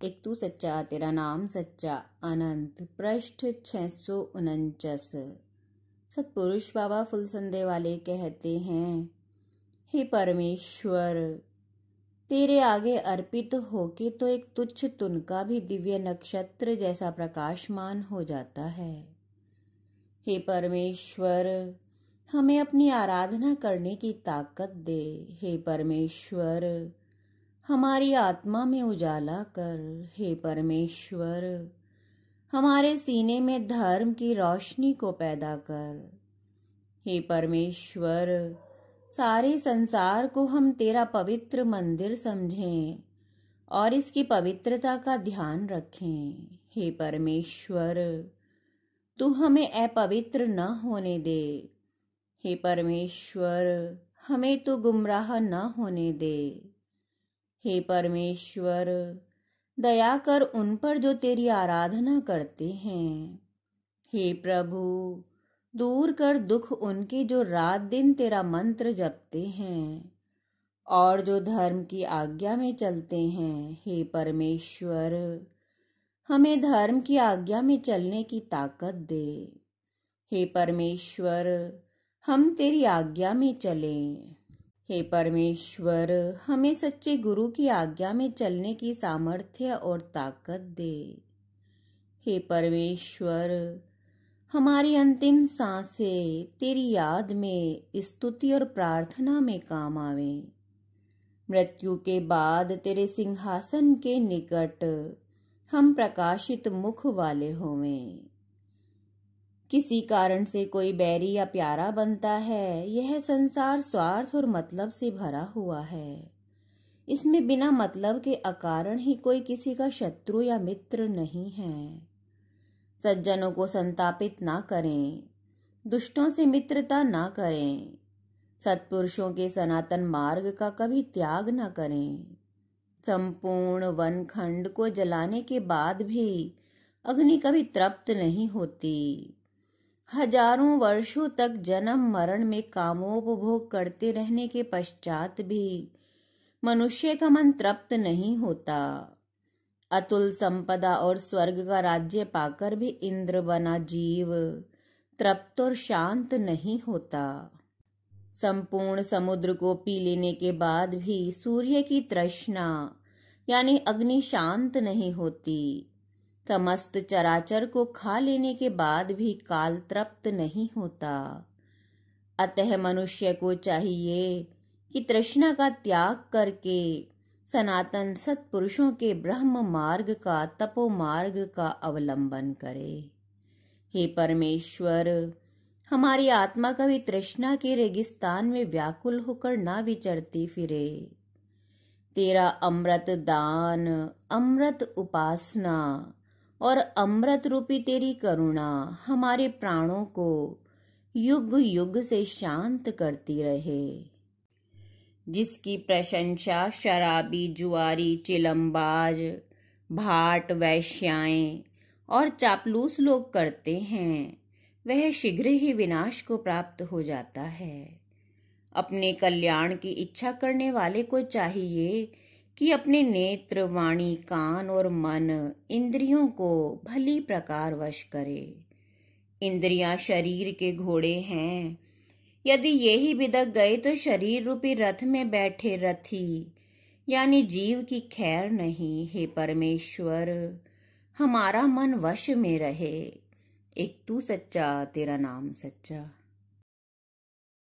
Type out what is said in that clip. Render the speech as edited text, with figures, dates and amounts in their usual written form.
एक तू सच्चा तेरा नाम सच्चा अनंत पृष्ठ 649। सतपुरुष बाबा फुलसंदे वाले कहते हैं, हे परमेश्वर, तेरे आगे अर्पित होके तो एक तुच्छ तुनका भी दिव्य नक्षत्र जैसा प्रकाशमान हो जाता है। हे परमेश्वर, हमें अपनी आराधना करने की ताकत दे। हे परमेश्वर, हमारी आत्मा में उजाला कर। हे परमेश्वर, हमारे सीने में धर्म की रोशनी को पैदा कर। हे परमेश्वर, सारे संसार को हम तेरा पवित्र मंदिर समझें और इसकी पवित्रता का ध्यान रखें। हे परमेश्वर, तू हमें अपवित्र न होने दे। हे परमेश्वर, हमें तू गुमराह न होने दे। हे परमेश्वर, दया कर उन पर जो तेरी आराधना करते हैं। हे प्रभु, दूर कर दुख उनके जो रात दिन तेरा मंत्र जपते हैं और जो धर्म की आज्ञा में चलते हैं। हे परमेश्वर, हमें धर्म की आज्ञा में चलने की ताकत दे। हे परमेश्वर, हम तेरी आज्ञा में चलें। हे परमेश्वर, हमें सच्चे गुरु की आज्ञा में चलने की सामर्थ्य और ताकत दे। हे परमेश्वर, हमारी अंतिम सांसें तेरी याद में, स्तुति और प्रार्थना में काम आवे। मृत्यु के बाद तेरे सिंहासन के निकट हम प्रकाशित मुख वाले होवें। किसी कारण से कोई बैरी या प्यारा बनता है, यह संसार स्वार्थ और मतलब से भरा हुआ है। इसमें बिना मतलब के अकारण ही कोई किसी का शत्रु या मित्र नहीं है। सज्जनों को संतापित ना करें, दुष्टों से मित्रता ना करें, सत्पुरुषों के सनातन मार्ग का कभी त्याग न करें। संपूर्ण वनखंड को जलाने के बाद भी अग्नि कभी तृप्त नहीं होती। हजारों वर्षों तक जन्म मरण में कामोपभोग करते रहने के पश्चात भी मनुष्य का मन तृप्त नहीं होता। अतुल संपदा और स्वर्ग का राज्य पाकर भी इंद्र बना जीव तृप्त और शांत नहीं होता। संपूर्ण समुद्र को पी लेने के बाद भी सूर्य की तृष्णा यानी अग्नि शांत नहीं होती। समस्त चराचर को खा लेने के बाद भी काल तृप्त नहीं होता। अतः मनुष्य को चाहिए कि तृष्णा का त्याग करके सनातन सत्पुरुषों के ब्रह्म मार्ग का, तपो मार्ग का अवलंबन करे। हे परमेश्वर, हमारी आत्मा कभी तृष्णा के रेगिस्तान में व्याकुल होकर ना विचरती फिरे। तेरा अमृत दान, अमृत उपासना और अमृत रूपी तेरी करुणा हमारे प्राणों को युग युग से शांत करती रहे। जिसकी प्रशंसा शराबी, जुआरी, चिलमबाज, भाट, वैश्याएं और चापलूस लोग करते हैं, वह शीघ्र ही विनाश को प्राप्त हो जाता है। अपने कल्याण की इच्छा करने वाले को चाहिए कि अपने नेत्र, वाणी, कान और मन, इंद्रियों को भली प्रकार वश करे। इंद्रियां शरीर के घोड़े हैं। यदि ये ही बिदक गए तो शरीर रूपी रथ में बैठे रथी यानी जीव की खैर नहीं। हे परमेश्वर, हमारा मन वश में रहे। एक तू सच्चा तेरा नाम सच्चा।